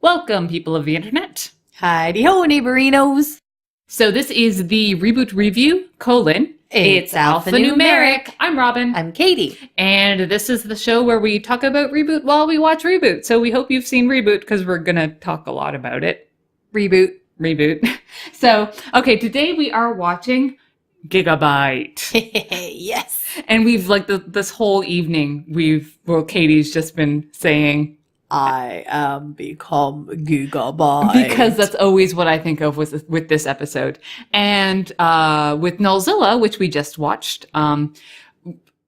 Welcome, people of the internet. Heidi-ho, neighborinos. So this is the ReBoot review, It's Alphanumeric. I'm Robin. I'm Katie. And this is the show where we talk about ReBoot while we watch ReBoot. So we hope you've seen ReBoot because we're going to talk a lot about it. ReBoot. So, okay, today we are watching Gigabyte. Yes. And we've, this whole evening, Katie's just been saying, I am become Gigabyte. Because that's always what I think of with this episode. And with Nullzilla, which we just watched,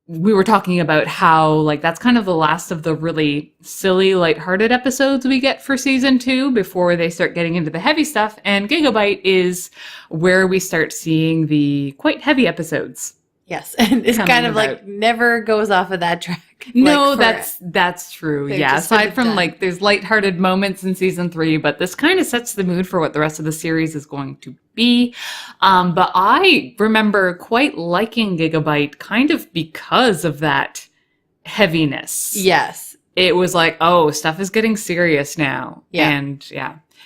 we were talking about how that's kind of the last of the really silly, lighthearted episodes we get for season 2 before they start getting into the heavy stuff. And Gigabyte is where we start seeing the quite heavy episodes. Yes, and it's kind of never goes off of that track. No, that's true. Yeah, aside from there's lighthearted moments in season 3, but this kind of sets the mood for what the rest of the series is going to be. But I remember quite liking Gigabyte kind of because of that heaviness. Yes. It was like, oh, stuff is getting serious now. Yeah.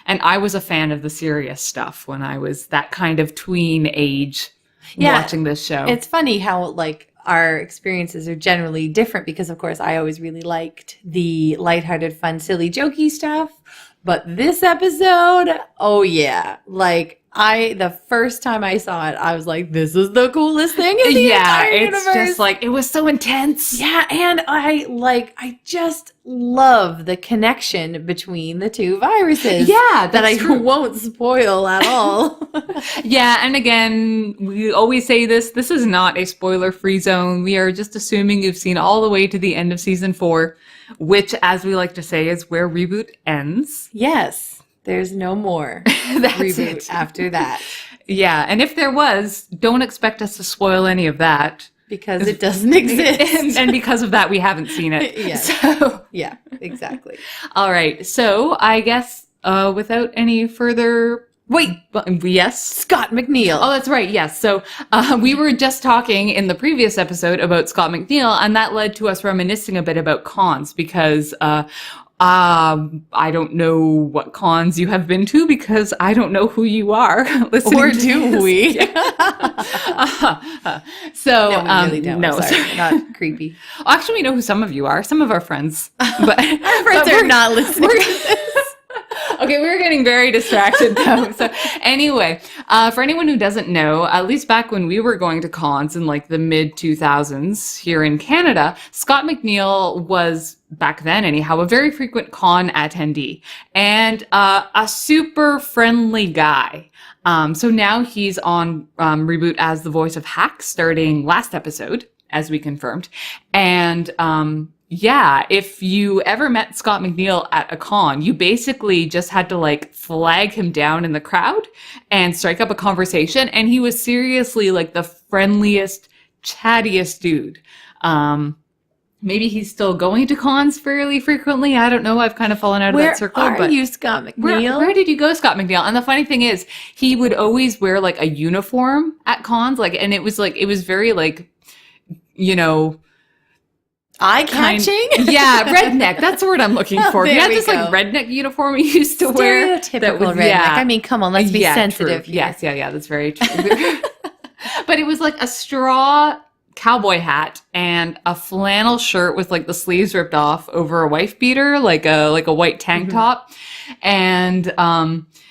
And I was a fan of the serious stuff when I was that kind of tween age. Watching this show. It's funny how our experiences are generally different because of course I always really liked the lighthearted, fun, silly, jokey stuff. But this episode, oh yeah. The first time I saw it, I was like, this is the coolest thing in the entire universe. Yeah, it's just it was so intense. Yeah, and I just love the connection between the two viruses. Yeah, that I won't spoil at all. Yeah, and again, we always say this is not a spoiler-free zone. We are just assuming you've seen all the way to the end of season 4, which, as we like to say, is where ReBoot ends. Yes. There's no more ReBoot after that. Yeah, and if there was, don't expect us to spoil any of that. Because it doesn't exist. and because of that, we haven't seen it. Yes. So. Yeah, exactly. All right, so I guess without any further... Wait. Yes? Scott MacNeil. Oh, that's right. Yes. So we were just talking in the previous episode about Scott MacNeil, and that led to us reminiscing a bit about cons because... I don't know what cons you have been to because I don't know who you are. Or do we? So, no, we really don't. No, sorry. Not creepy. Actually, we know who some of you are. Some of our friends. But our friends are not listening. Okay, we were getting very distracted though. So anyway, for anyone who doesn't know, at least back when we were going to cons in the mid 2000s here in Canada, Scott MacNeil was, back then anyhow, a very frequent con attendee and a super friendly guy. So now he's on ReBoot as the voice of Hack starting last episode, as we confirmed. And yeah, if you ever met Scott MacNeil at a con, you basically just had to flag him down in the crowd and strike up a conversation. And he was seriously the friendliest, chattiest dude. Maybe he's still going to cons fairly frequently. I don't know. I've kind of fallen out of that circle. Where are you, Scott MacNeil? Where did you go, Scott MacNeil? And the funny thing is, he would always wear a uniform at cons. And it was very eye-catching? Yeah, redneck. That's the word I'm looking for. He had this redneck uniform he used to wear. Stereotypical redneck. Yeah. I mean, come on, let's be sensitive true. here. Yes, yeah, that's very true. But it was a straw cowboy hat and a flannel shirt with the sleeves ripped off over a wife beater, like a white tank top. And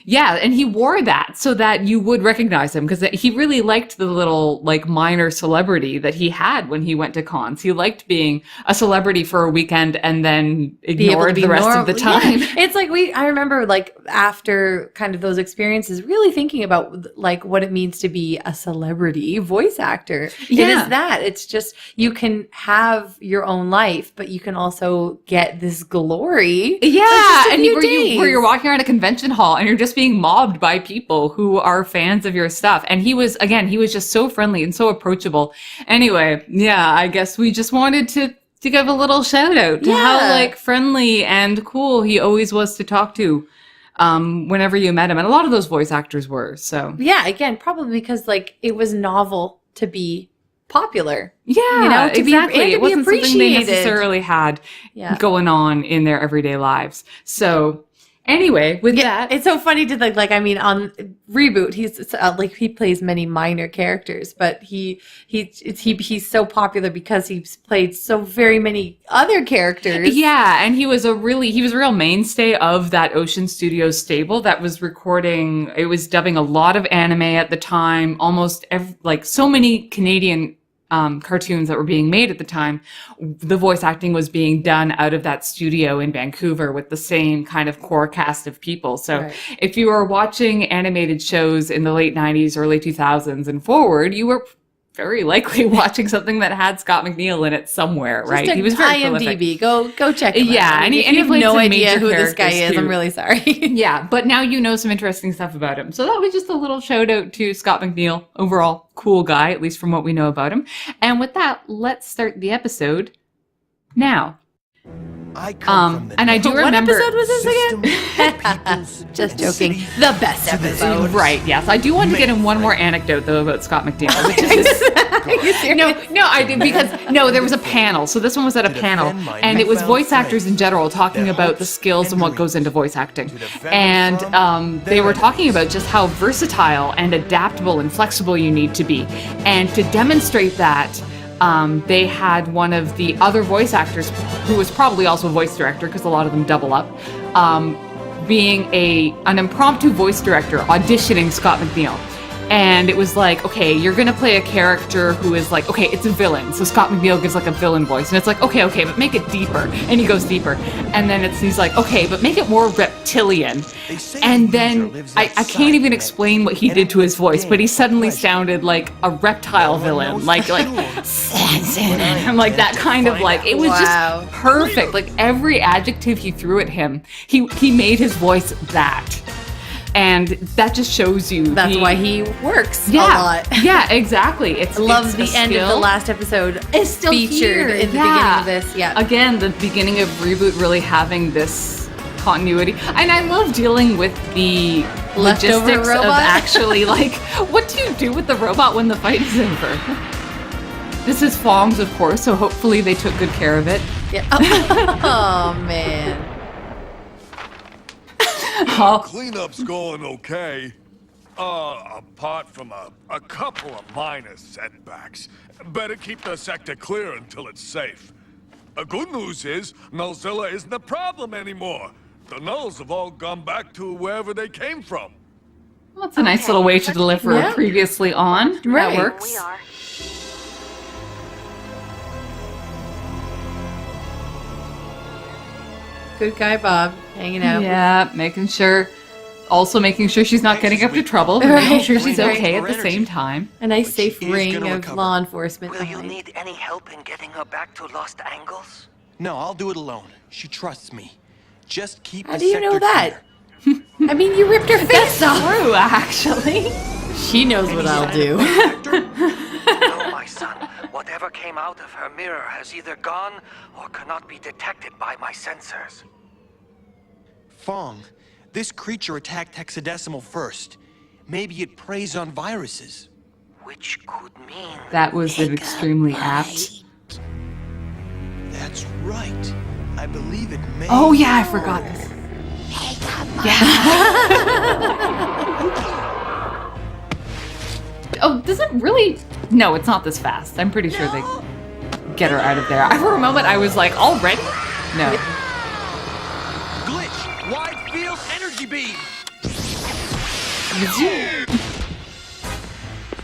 yeah, and he wore that so that you would recognize him because he really liked the little minor celebrity that he had when he went to cons. He liked being a celebrity for a weekend and then ignored the rest of the time. Yeah. It's I remember after kind of those experiences really thinking about what it means to be a celebrity voice actor. Yeah. It is that. It's just you can have your own life, but you can also get this glory. Yeah, and where you're walking around a convention hall and you're just being mobbed by people who are fans of your stuff. And he was just so friendly and so approachable. Anyway, yeah, I guess we just wanted to give a little shout out to how friendly and cool he always was to talk to whenever you met him. And a lot of those voice actors were. So yeah, again, probably because it was novel to be popular. Yeah, exactly. It wasn't something they appreciated. necessarily had going on in their everyday lives. So Anyway, with that, It's so funny to think, like, I mean, on ReBoot, he's like, he plays many minor characters, but he's so popular because he's played so very many other characters. yeah, and he was a real mainstay of that Ocean Studios stable that was recording. It was dubbing a lot of anime at the time. Almost like so many Canadian cartoons that were being made at the time, the voice acting was being done out of that studio in Vancouver with the same kind of core cast of people. So if you were watching animated shows in the late 90s, early 2000s and forward, you were very likely watching something that had Scott MacNeil in it somewhere, Just right? a He was very IMDb. prolific. Go check him out. Yeah, and he if you have played no some idea major who this guy characters, is, I'm too. really sorry. Yeah, but now you know some interesting stuff about him. So that was just a little shout out to Scott MacNeil. Overall, cool guy, at least from what we know about him. And with that, let's start the episode now. I come from the And I do What remember. episode was this system again? of peoples Just and joking. cities The best that episode. Right, yes. I do want to get in one more anecdote, though, about Scott MacNeil. Which is Are you serious? No, I did because there was a panel. So this one was at a panel, and it was voice actors in general talking about the skills and what goes into voice acting. And they were talking about just how versatile and adaptable and flexible you need to be. And to demonstrate that, they had one of the other voice actors, who was probably also a voice director, because a lot of them double up, being an impromptu voice director auditioning Scott MacNeil. And it was like, okay, you're going to play a character who is like, okay, it's a villain. So Scott MacNeil gives like a villain voice. And it's like, okay, but make it deeper. And he goes deeper. And then he's like, okay, but make it more reptilian. And then I can't even explain what he did to his voice, but he suddenly sounded like a reptile villain. Like, I'm like that kind of like, it was Wow. just perfect. Like every adjective he threw at him, he made his voice that. And that just shows you. That's why he works a Yeah, lot. yeah, exactly. I love it's the a end of the skill. last episode. It's still featured here, in the yeah. beginning of this. Yeah. Again, the beginning of ReBoot really having this continuity. And I love dealing with the Leftover logistics of robot? actually, like, what do you do with the robot when the fight is over? This is Fong's, of course, so hopefully they took good care of it. Yeah. Oh, man. Oh, Cleanup's going okay. Apart from a couple of minor setbacks. Better keep the sector clear until it's safe. The good news is, Nullzilla isn't a problem anymore. The Nulls have all gone back to wherever they came from. well, that's a nice little way to deliver Yeah. a previously on. Right. That works. We are. Good guy, Bob, hanging out. Yeah, making sure she's not getting up to trouble, but making sure she's okay at the same time. A nice But safe she is ring gonna of recover. law enforcement Will you behind. need any help in getting her back to Lost Angles? No, I'll do it alone. She trusts me. Just keep How the do you know sector that? clear. I mean, you ripped her face off. True, actually. She knows what I'll do. No, my son. Whatever came out of her mirror has either gone or cannot be detected by my sensors. Fong, this creature attacked hexadecimal first. Maybe it preys on viruses. Which could mean... That was an extremely apt. That's right. I believe it may. Oh yeah, I forgot this. Oh, does it really? No, it's not this fast. I'm pretty sure they get her out of there. For a moment, I was like, already? No. Glitch! Wide field energy beam!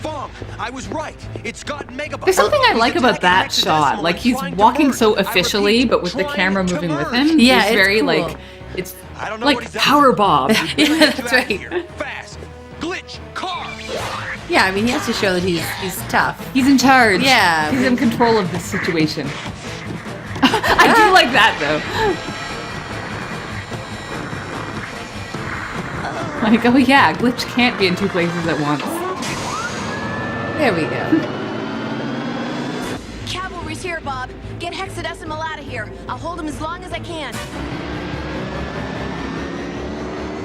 Fong, I was right. It's got megabytes. There's something I He's like about attacking that hexadecimal shot. Like and he's trying to walking merge. so I officially, repeat, but with the trying camera to moving with merge. him. Yeah, it's it's very cool. like it's I don't know like what he's Power after. Bob. Yeah, Get you that's out of right. here. Fast! Glitch! Car! Yeah, I mean, he has to show that he's tough. He's in charge. Yeah. He's in control of this situation. I do like that though. Like, oh yeah, Glitch can't be in two places at once. There we go. Cavalry's here, Bob. Get Hexadecimal out of here. I'll hold him as long as I can.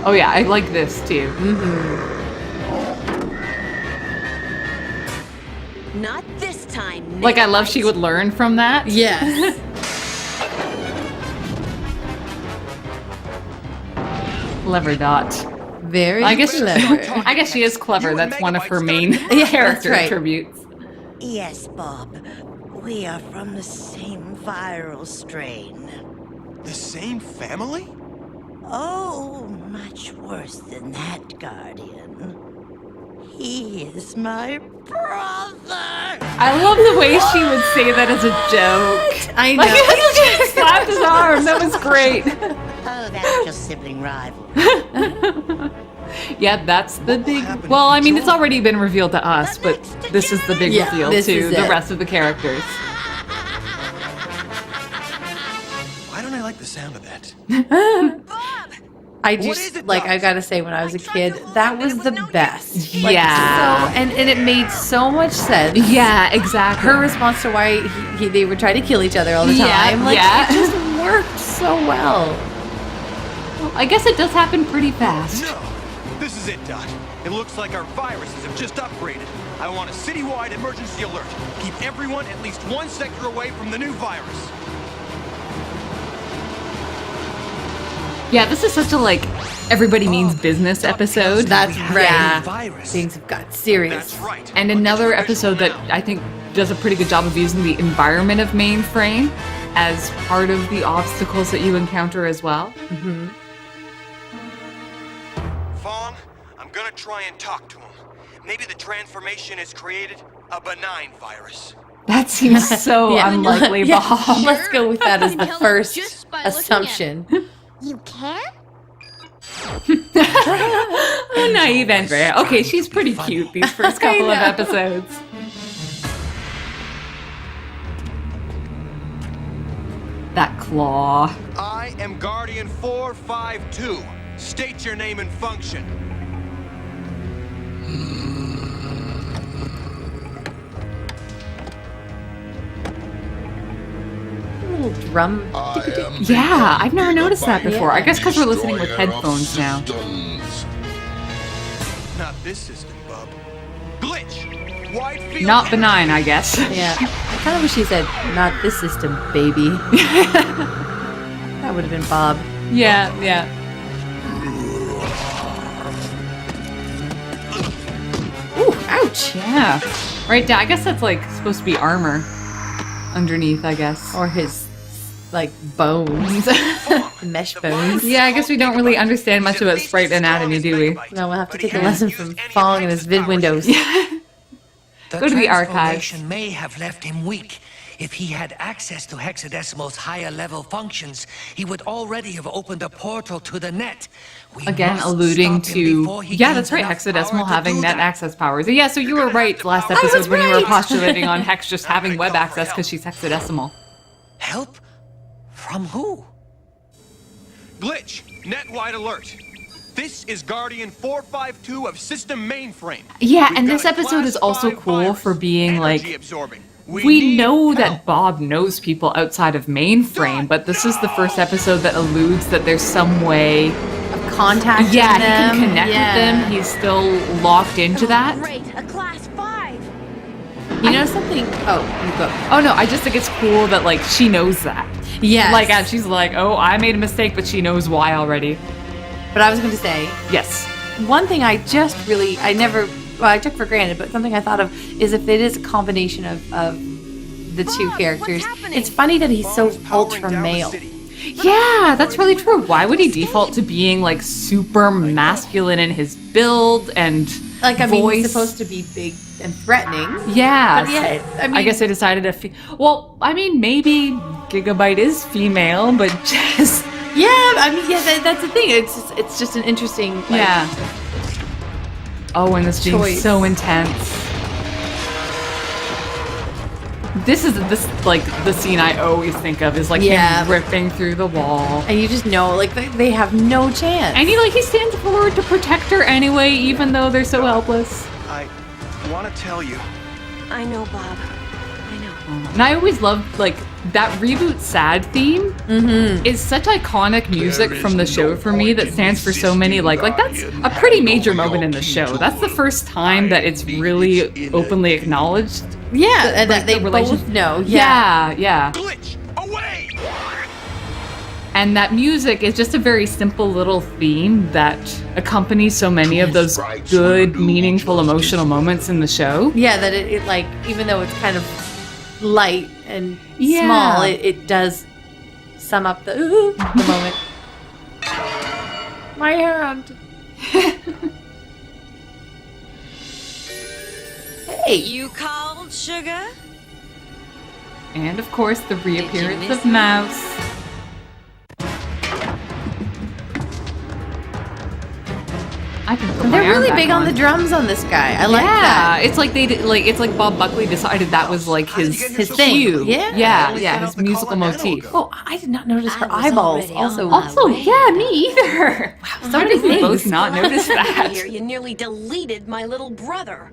Oh yeah, I like this too. Not this time. Like I love she would learn from that. Yes. Clever Dot. Very I guess clever. I guess she is clever. You and That's one of her Megabyte's main gotta Yeah, character that's right. attributes. Yes, Bob. We are from the same viral strain. The same family? Oh, much worse than that, Guardian. He is my brother. I love the way she would say that as a joke. I know. Like, she slapped his arm. That was great. Oh, that's just sibling rivalry. Yeah, that's the big. happened to Well, I mean, Joel? it's already been revealed to us, but this is the big Yeah, reveal this to is the it. rest of the characters. Why don't I like the sound of that? I What just is it, like Doc? I gotta say, when I was a kid, that was the best. Like, Yeah. So and it made so much sense. Yeah, exactly. Her response to why they would try to kill each other all the Yeah, time, like yeah. it just worked so well. I guess it does happen pretty fast. No! This is it, Doc. It looks like our viruses have just upgraded. I want a citywide emergency alert. Keep everyone at least one sector away from the new virus. Yeah, this is such a like everybody means business episode. That's We have right. a new Yeah. virus. Things have got serious. That's right. And another episode that I think does a pretty good job of using the environment of mainframe as part of the obstacles that you encounter as well. Fong, I'm gonna try and talk to him. Maybe the transformation has created a benign virus. That seems so Yeah. unlikely, Yeah. Bob. Let's go with that as the Tell us first just by looking at assumption. You can? Oh, naive Andrea. Okay, she's pretty cute these first couple of know. episodes. That claw. I am Guardian 452. State your name and function. Little drum. Yeah, I've never noticed that before. I guess because we're listening with headphones now. Not this system, bub. Glitch! Wide field. Not benign, I guess. Yeah. I kind of wish he said, "Not this system, baby." That would have been Bob. Yeah, yeah. Ooh, ouch. Yeah. Right down. I guess that's like supposed to be armor underneath, I guess. Or his, like, bones. Mesh bones. Yeah, I guess we don't really understand much about sprite anatomy, do we? No, we'll have to take a lesson from Fong and his vid windows. Go to the archives. transformation may have left him weak. If he had access to Hexadecimal's higher level functions, he would already have opened a portal to the net. We Again, must alluding stop him to before he yeah, gains that's right. enough power Hexadecimal to having do net that. access powers. Yeah, so you were right last episode when you were postulating on Hex just having web access because she's hexadecimal. Help? From who? Glitch! Net-wide alert. This is Guardian 452 of System Mainframe. Yeah, We've and got this a episode is Class also 5 cool virus, for being energy like absorbing. we need know that help. Bob knows people outside of mainframe, but this is the first episode that alludes that there's some way. Contacting Yeah, he them. can connect with them. He's still locked into that. Great, a class 5. You know something? Oh, you go. Oh no, I just think it's cool that like she knows that. Yes. Like, and she's like, oh, I made a mistake, but she knows why already. But I was going to say, Yes. one thing I just really, I took for granted, but something I thought of is if it is a combination of the two Bob, characters, what's happening? it's funny that he's so Bob's powering ultra down the male. city. Yeah, that's really true. Why would he default to being like super masculine in his build and Like, I mean, voice? he's supposed to be big and threatening. Yeah. But yeah, I mean- I guess I decided to. Well, I mean, maybe Gigabyte is female, but just Yeah, I mean, yeah, that's the thing. It's just an interesting, like, yeah. Oh, and this being choice. so intense. This is like the scene I always think of is like Yeah. him ripping through the wall. And you just know, like, they have no chance. And he stands forward to protect her anyway, even though they're so helpless. I want to tell you. I know, Bob. I know. And I always loved like that reboot sad theme is such iconic music from the show for me that stands for so many like that's a pretty major moment in the show. That's the first time that it's really openly acknowledged. yeah, and like, that they the relation- both know. Yeah. Yeah, yeah. Glitch! Away! And that music is just a very simple little theme that accompanies so many of those good, meaningful, emotional moments in the show. Yeah, that it like, even though it's kind of light and Yeah. small, it does sum up the moment. My hand. Hey. You called, sugar? And of course, the reappearance miss of me? Mouse. I can put my They're arm really back big on the drums on this guy. I like that. It's like it's like Bob Buckley decided that was like his thing. cue. Yeah. Yeah, his musical motif. Oh, I did not notice her I was eyeballs. already on Also, my Also, way. yeah, me either. Wow, so did we we. both not notice that. Here, you nearly deleted my little brother.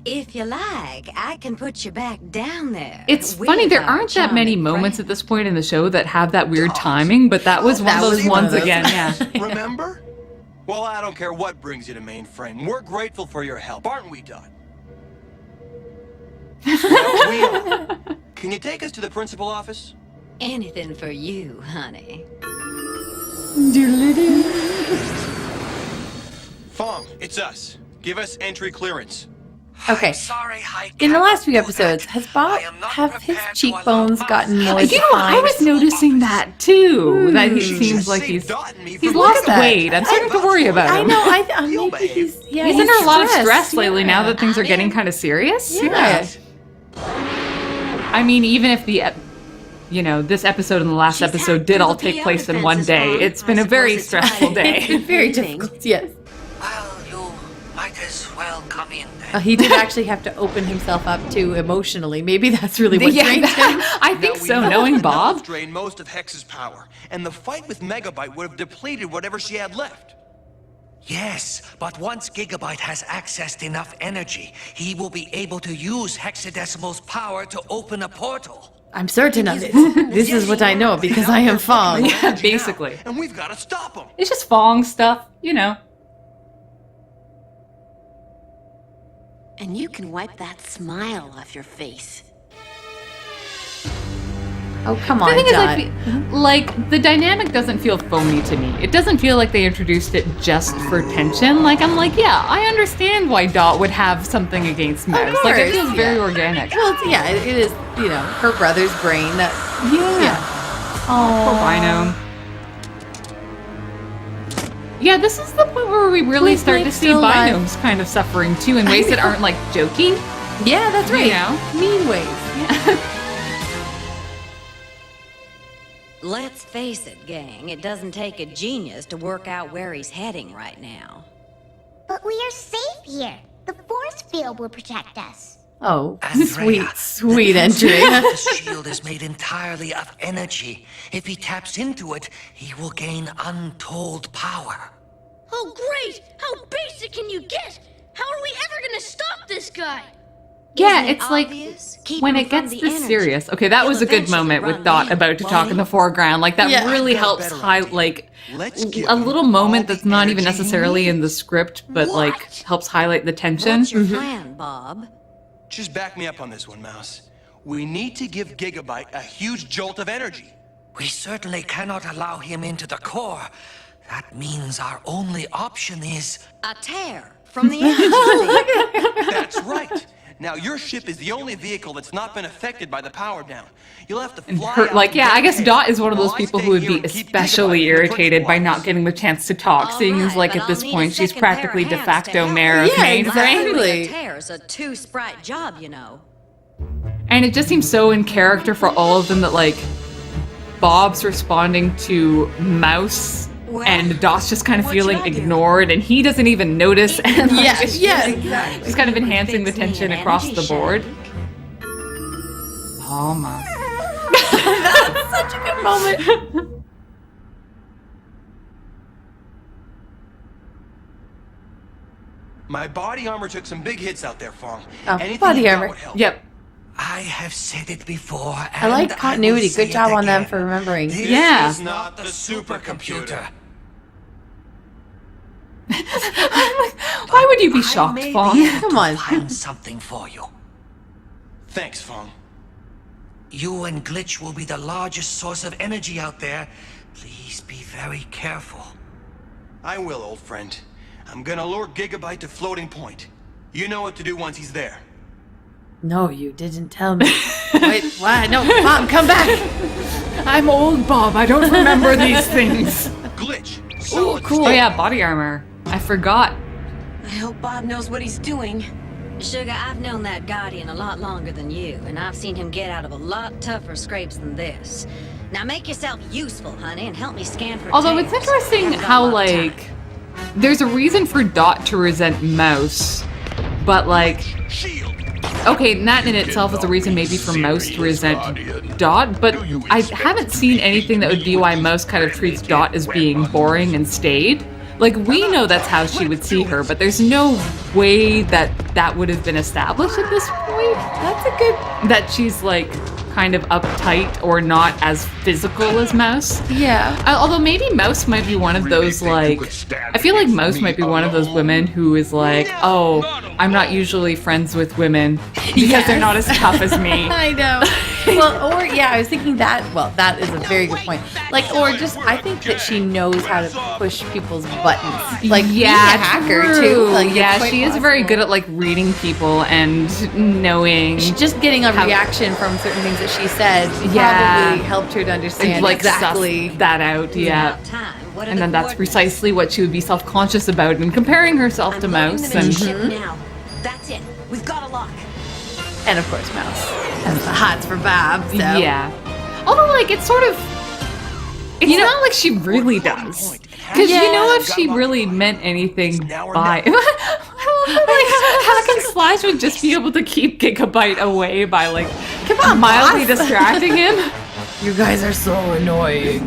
If you like, I can put you back down there. It's with funny, there our aren't that many charming moments friend. at this point in the show that have that weird timing, but that was one of That those was one ones of those. again, yeah. Remember? Well, I don't care what brings you to mainframe. We're grateful for your help, aren't we, Dot? Well, we are. Can you take us to the principal office? Anything for you, honey. Fong, it's us. Give us entry clearance. okay. Sorry, High In the last few Captain episodes, Bullet. has Bob I am not have his prepared to cheekbones allow gotten more Mouse- You know, I was noticing that too. That he You seems just like saved Dot and me he's from lost that. weight. I'm starting to worry about I him. know. You'll Maybe behave. he's He's under a lot of stress stressed, lately now yeah. that things are I'm getting in. kind of serious. Yeah. I mean, even if this episode and the last She's episode hacked did through all the take PO place in one defenses, day, Mom. it's been I a very suppose it's stressful fine. day. Very Evening. difficult. Yes. Well, you might as well come in then. He did actually have to open himself up too emotionally. Maybe that's really what drained him. I think Now, we so, know knowing that Bob. Nose drained most of Hex's power, and the fight with Megabyte would have depleted whatever she had left. Yes, but once Gigabyte has accessed enough energy, he will be able to use Hexadecimal's power to open a portal. I'm certain of it. This is what I know because I am Fong. Yeah, basically. And we've got to stop him. It's just Fong stuff, you know. And you can wipe that smile off your face. Oh, come The on, thing is, Dot. like, the dynamic doesn't feel phony to me. It doesn't feel like they introduced it just for tension. Like, I'm like, yeah, I understand why Dot would have something against Mouse. Like, it course, feels very yeah. organic. Well, it is, her brother's brain that, Poor Rhino. Yeah, this is the point where we really Please start make to see still alive. Binomes kind of suffering too in ways that aren't like joking. Yeah, that's right. You know? Mean ways. Let's face it, gang. It doesn't take a genius to work out where he's heading right now. But we are safe here. The force field will protect us. Oh, Andrea, sweet the entry. The shield is made entirely of energy. If he taps into it, he will gain untold power. Oh, great! How basic can you get? How are we ever gonna stop this guy? Yeah, Isn't it it's like obvious? Keep when him it from gets the this energy. serious. Okay, that He'll was a good eventually moment with run Dot me, about to talk won't in the he? foreground. Like that Yeah. really I've got a helps better highlight idea. like Let's give a him little all moment the that's not even energy he necessarily in the needs. script, but like What? helps highlight the tension. What's your plan, Bob? Just back me up on this one, Mouse. We need to give Gigabyte a huge jolt of energy. We certainly cannot allow him into the core. That means our only option is... A tear from the energy. That's right. Now, your ship is the only vehicle that's not been affected by the power down. You'll have to And fly her, out like, and yeah, get I guess ahead Dot is one of while those I people stay who would here be and keep especially Gigabyte in the irritated by principal not office. getting the chance to talk, All seeing as right, like but at this I'll need point a she's second pair of practically de hands facto to help. mayor of Yeah, Mainframe. exactly. A tear's a two sprite job, you know. And it just seems so in character for all of them that like Bob's responding to Mouse Well, and Dot's just kind of what feeling should I do? ignored and he doesn't even notice and like, Yes, it's yes, just- exactly. just kind of enhancing the Fix me an tension across energy the board. shake. Oh my. Such a good moment. My body armor took some big hits out there, Fong. Oh, Anything body you got armor. would help. Yep. I have said it before, I like continuity. Good job on them for remembering. This Yeah. is not the supercomputer. Why would you be shocked, Fong? Come on. Find something for you. Thanks, Fong. You and Glitch will be the largest source of energy out there. Please be very careful. I will, old friend. I'm gonna lure Gigabyte to floating point. You know what to do once he's there. No, you didn't tell me. Wait, what? No, Mom, come back. I'm old, Bob. I don't remember these things. Glitch. Oh, Solid cool. Oh, yeah, body armor. I forgot. I hope Bob knows what he's doing. Sugar, I've known that Guardian a lot longer than you, and I've seen him get out of a lot tougher scrapes than this. Now make yourself useful, honey, and help me scan for Although it's tails. interesting Haven't got a how, lot of time. like, there's a reason for Dot to resent Mouse, but, like, Shield. okay, that in itself is a reason maybe for Mouse to resent Dot, but I haven't seen anything that would be why Mouse kind of treats Dot as being boring and staid. Like, we know that's how she would see her, but there's no way that that would have been established at this point. That's a good... That she's, like, kind of uptight or not as physical as Mouse. Yeah. Although maybe Mouse might be one of those, like... I feel like Mouse might be one of those women who is like, oh, I'm not usually friends with women because they're not as tough as me. I know. Well, or yeah, I was thinking that. Well, that is a very good point. Like, or just I think that she knows how to push people's buttons. Like, being a hacker true. too. Like, yeah, it's quite she is very possible. good at like reading people and knowing. Just getting a how- reaction from certain things that she said Yeah. probably helped her to understand like exactly. suss that out. Yeah. About time. What are And the then that's coordinates? precisely what she would be self-conscious about and comparing herself I'm to loading Mouse. them into And ship now. That's it. We've got a lock. And of course, Mouse has the hots for Bob. So. yeah. Although, like, it's sort of. It's not like she really does. Because you know, if she really meant anything by. Like, Hack and Slash would just be able to keep Gigabyte away by, like, mildly distracting him. You guys are so annoying.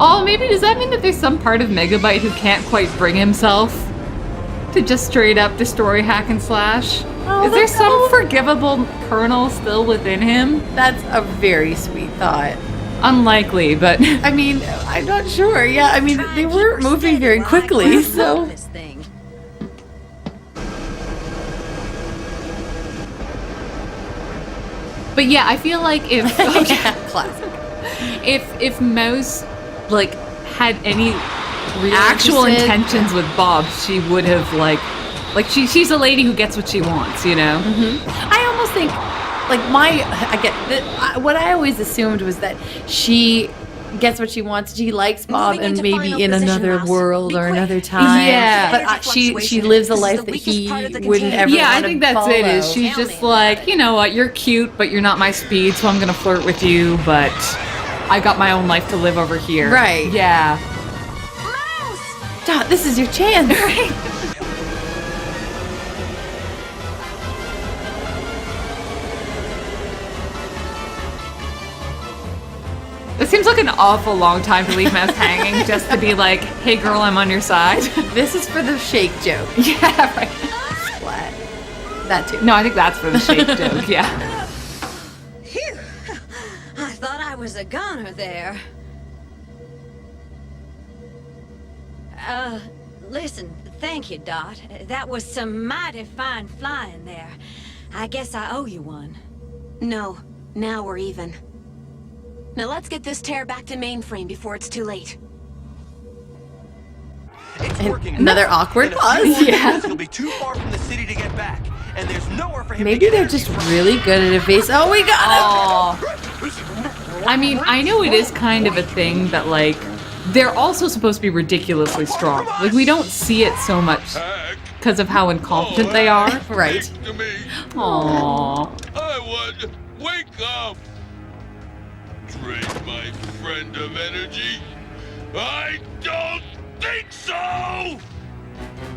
Oh, maybe does that mean that there's some part of Megabyte who can't quite bring himself to just straight up destroy Hack and Slash? Oh, Is there that's some so- forgivable kernel still within him? That's a very sweet thought. Unlikely, but I mean, I'm not sure. Yeah, I mean, they were moving very quickly, so. This thing. but yeah, I feel like if Classic. if Mouse like had any Really actual interested? intentions with Bob, she would have like she's a lady who gets what she wants, you know. I almost think, like, what I always assumed was that she gets what she wants. She likes Bob, Moving and into maybe final in position, another Mouse. world Be or quick. another time. Yeah. But Energy she fluctuation. lives a This is life the that weakest he part of the wouldn't container. ever Yeah, I want think to that's it. Is follow. she's Tell just me like, about it. you know what, you're cute, but you're not my speed, so I'm gonna flirt with you, but I got my own life to live over here. Right. Yeah. Dot, this is your chance. It seems like an awful long time to leave Mouse hanging just to be like, hey girl, I'm on your side. This is for the shake joke. Yeah, right. Splat. That too. No, I think that's for the shake joke, yeah. Phew. I thought I was a goner there. Listen, thank you, Dot. That was some mighty fine flying there. I guess I owe you one. No. Now we're even. Now let's get this tear back to mainframe before it's too late. It's And working. another awkward In a few pause. more Yeah. minutes, He'll be too far from the city to get back, and there's nowhere for him Maybe to get they're energy just from. really good at evasive. Oh, we got him! I mean, I know it is kind of a thing that, like, they're also supposed to be ridiculously strong. Like, we don't see it so much because of how incompetent they are. Right. To me, Aww. I would wake up. Trade my friend of energy? I don't think so.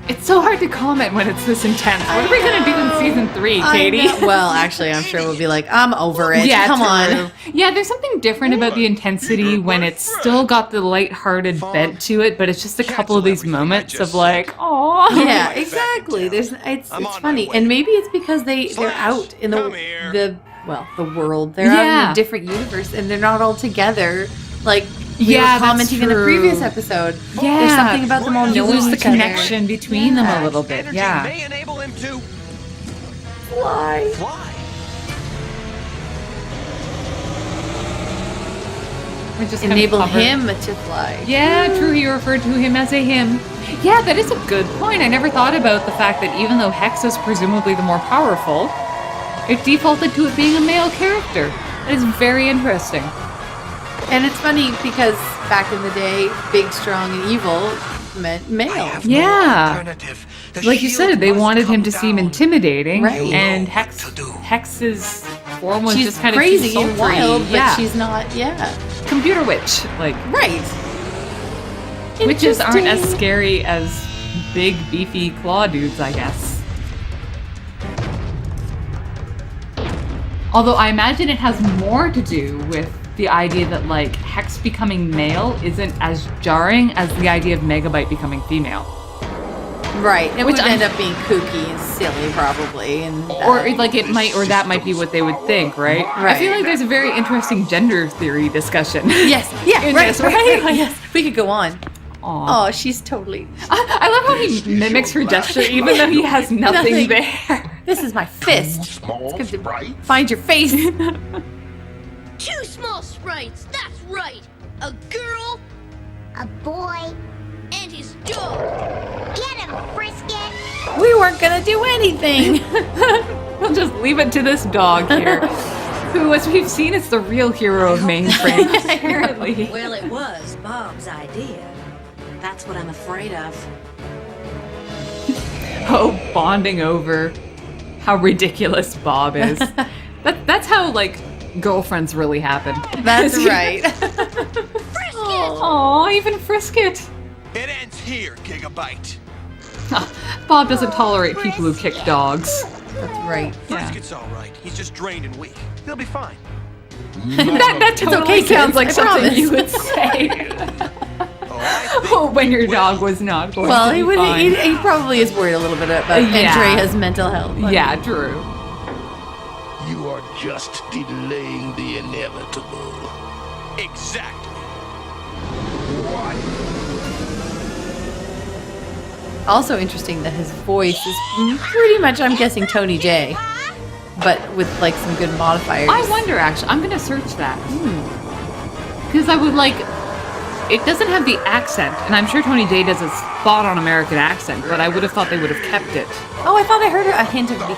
It's so hard to comment when it's this intense. What are we gonna do in season 3, Katie? I know. Well, actually, I'm sure we'll be like, I'm over it. Yeah, Come true. on. Yeah, there's something different about the intensity when it's still got the lighthearted bent to it, but it's just a couple of these moments of like, oh. Yeah, exactly. It's I'm on my funny, way. and maybe it's because they're out in come here. the world. They're out in Yeah. a different universe, and they're not all together. Like we Yeah, were that's commenting in the true. previous episode. Yeah. There's something about them all You knowing lose the each other. connection between them a little bit. Energy Yeah. may enable him to Fly. fly. Or just kind of enable hover. him to fly. Yeah, true. He referred to him as a him. Yeah, that is a good point. I never thought about the fact that even though Hex is presumably the more powerful, it defaulted to it being a male character. That is very interesting. And it's funny because back in the day, big, strong, and evil meant male. Yeah. Alternative. The Like you shield said, they must wanted him come to seem down. intimidating, Right. and Know what to do. Hex's form was She's just kind of crazy too and sultry. wild, but yeah. she's not, computer witch. Like Right. witches aren't as Interesting. scary as big beefy claw dudes, I guess. Although I imagine it has more to do with the idea that like Hex becoming male isn't as jarring as the idea of Megabyte becoming female. Right. It Which would I'm- end up being kooky and silly, probably. And Or like it might, or that might be what they would think, right? I feel like there's a very interesting gender theory discussion. Yes. Yeah. in Right. this, Right. Yes. We could go on. Aw. Oh, she's totally. I love how he mimics her gesture, even though he has nothing Nothing. there. This is my fist. Small It's good to sprites. find your face. 2 small sprites, that's right. A girl A boy. and his dog. Get him, Frisket. We weren't gonna do anything. We'll just leave it to this dog here, who, as we've seen, is the real hero of mainframe, apparently. Well, it was Bob's idea. That's what I'm afraid of. Oh, bonding over how ridiculous Bob is. That's how, like, girlfriends really happen. That's right. Aw, even Frisket. It ends here, Gigabyte. Bob doesn't tolerate people who kick dogs. That's right. Frisket's all right. He's just drained and weak. He'll be fine. That totally okay, sounds kids, like I something promise. you would say when your dog was not going Well, to be he would. fine. He probably is worried a little bit about Yeah. Andrea's mental health. Yeah, true. You are just delaying the inevitable. Exactly. Also interesting that his voice is pretty much, I'm guessing, Tony J, but with like some good modifiers. I wonder, actually. I'm going to search that. Because I would like... It doesn't have the accent, and I'm sure Tony J does a spot-on American accent, but I would have thought they would have kept it. Oh, I thought I heard a hint of the.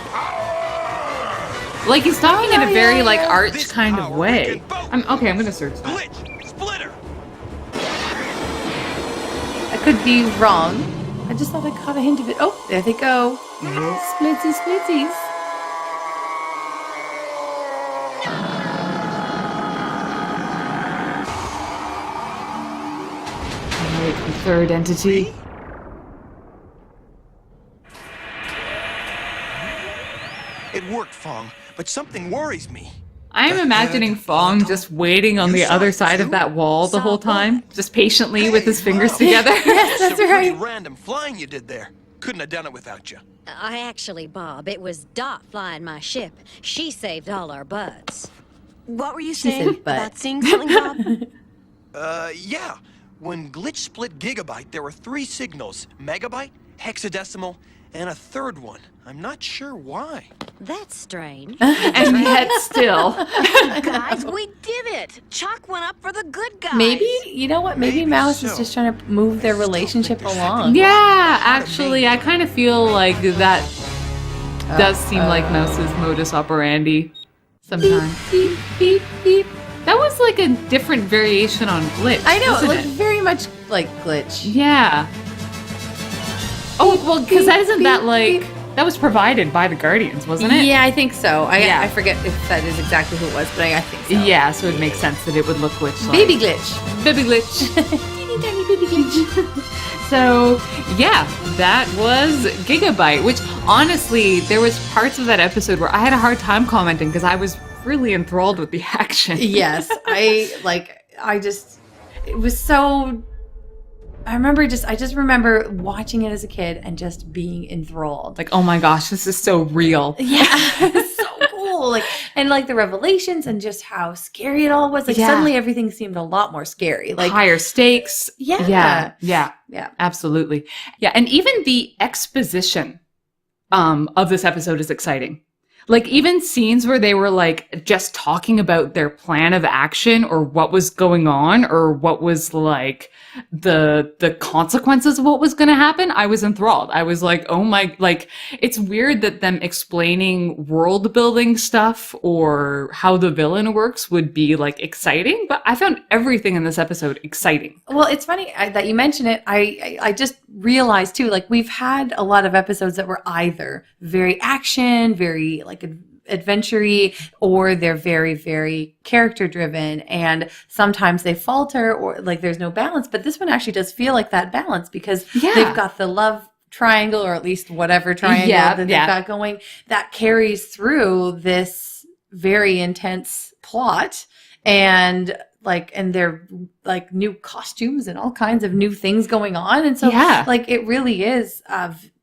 Like, he's talking in a very, yeah, like, yeah. arch This kind of power way. we can vote. I'm going to search that. Glitch! Splitter! I could be wrong. I just thought I caught a hint of it. Oh, there they go. Splitzy, splitzies. Right, the third entity. It worked, Fong, but something worries me. I'm imagining Fong just waiting on the other side of that wall the whole time, just patiently with his fingers together. Yes, that's It's a pretty right. random flying you did there. Couldn't have done it without you. Bob, it was Dot flying my ship. She saved all our buds. What were you She saying said butt. about seeing something, Bob? Yeah. When Glitch split Gigabyte, there were 3 signals. Megabyte, hexadecimal, and a third one. I'm not sure why. That's strange. And yet still. Guys, we did it! Chalk went up for the good guys. Maybe, you know what? Maybe Maybe Mouse is so. just trying to move their relationship there's along. Yeah, actually, I kind of feel like that does seem like Mouse's modus operandi sometimes. Beep, beep, beep. That was like a different variation on Glitch. I know, it wasn't looked very much like Glitch. Yeah. Oh, well, because that isn't that beep, like... beep. That was provided by the Guardians, wasn't it? Yeah, I think so. Yeah. I forget if that is exactly who it was, but I think so. Yeah, so it makes sense that it would look glitch-like. Baby Glitch. Baby Glitch. Teeny tiny baby Glitch. So, yeah, that was Gigabyte, which honestly, there was parts of that episode where I had a hard time commenting because I was really enthralled with the action. Yes, it was so. I just remember watching it as a kid and just being enthralled. Like, oh my gosh, this is so real. Yeah, it's so cool. Like, and like the revelations and just how scary it all was. Like, Yeah. suddenly everything seemed a lot more scary. Like, Higher stakes. Yeah. Yeah, absolutely. Yeah, and even the exposition of this episode is exciting. Like even scenes where they were like just talking about their plan of action or what was going on or what was like the consequences of what was going to happen, I was enthralled. I was like, oh my, like it's weird that them explaining world building stuff or how the villain works would be like exciting, but I found everything in this episode exciting. Well, it's funny that you mention it. I just realized too, like we've had a lot of episodes that were either very action, very like adventure-y, or they're very, very character driven, and sometimes they falter or like there's no balance. But this one actually does feel like that balance because they've got the love triangle, or at least whatever triangle that they've got going, that carries through this very intense plot, and they're like new costumes and all kinds of new things going on. And so like it really is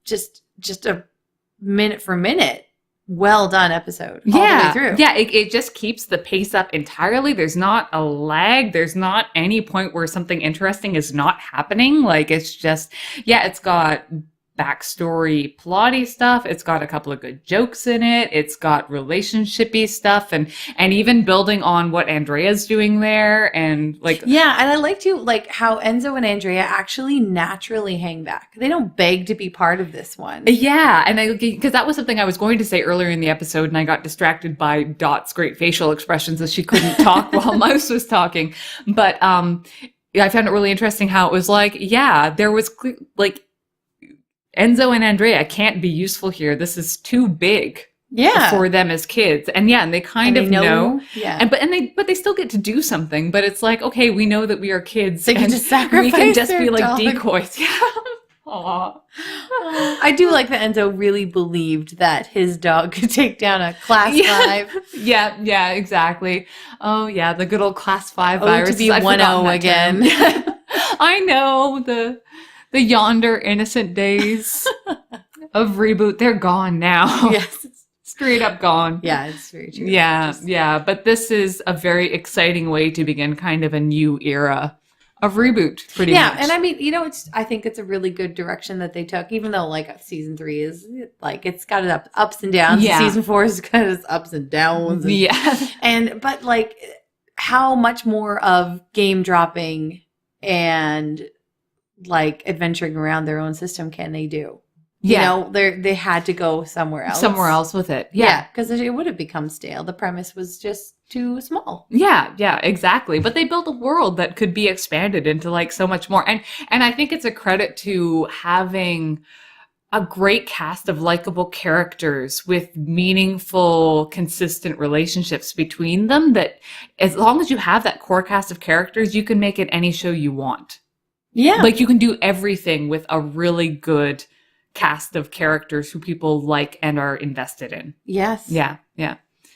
just a minute for minute well done episode all the way through. Yeah, it just keeps the pace up entirely. There's not a lag. There's not any point where something interesting is not happening. Like it's just, it's got backstory plotty stuff. It's got a couple of good jokes in it. It's got relationshipy stuff and even building on what Andrea's doing there. And like, and I like to like how Enzo and Andrea actually naturally hang back. They don't beg to be part of this one. Yeah. And because that was something I was going to say earlier in the episode and I got distracted by Dot's great facial expressions as she couldn't talk while Mouse was talking. But, I found it really interesting how it was like, there was like, Enzo and Andrea can't be useful here. This is too big for them as kids. And and they kind of know. Yeah. But they still get to do something. But it's like, okay, we know that we are kids. They can just sacrifice we can just be like dog. decoys. Yeah. Aww. I do like that Enzo really believed that his dog could take down a class 5. Yeah, exactly. Oh yeah, the good old class 5 virus. To be 1-0 again. I know the yonder innocent days of ReBoot, they're gone now. Yes. Straight up gone. Yeah, it's very true. Yeah. But this is a very exciting way to begin kind of a new era of ReBoot, pretty much. Yeah, and I mean, I think it's a really good direction that they took, even though like season 3 is like, it's got its ups and downs. Yeah. Season 4 has got its ups and downs. But like how much more of game dropping and like adventuring around their own system can they do? They had to go somewhere else with it. Because it would have become stale. The premise was just too small. Yeah, exactly. But they built a world that could be expanded into like so much more. And I think it's a credit to having a great cast of likable characters with meaningful, consistent relationships between them, that as long as you have that core cast of characters, you can make it any show you want. Yeah. Like you can do everything with a really good cast of characters who people like and are invested in. Yes. Yeah.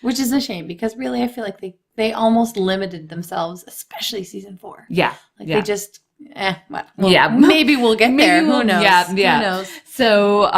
Which is a shame because really I feel like they almost limited themselves, especially season 4. Yeah. They just, maybe we'll get there. Who knows? Yeah. Who knows? So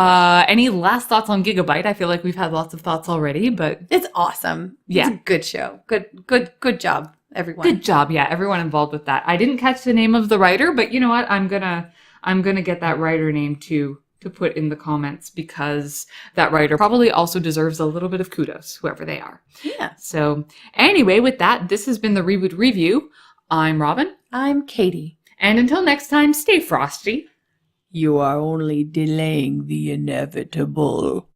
any last thoughts on Gigabyte? I feel like we've had lots of thoughts already, but. It's awesome. Yeah. It's a good show. Good job. Everyone. Good job, everyone involved with that. I didn't catch the name of the writer, but you know what? I'm gonna get that writer name to put in the comments because that writer probably also deserves a little bit of kudos, whoever they are. Yeah. So anyway, with that, this has been the ReBoot Review. I'm Robin. I'm Katie. And until next time, stay frosty. You are only delaying the inevitable.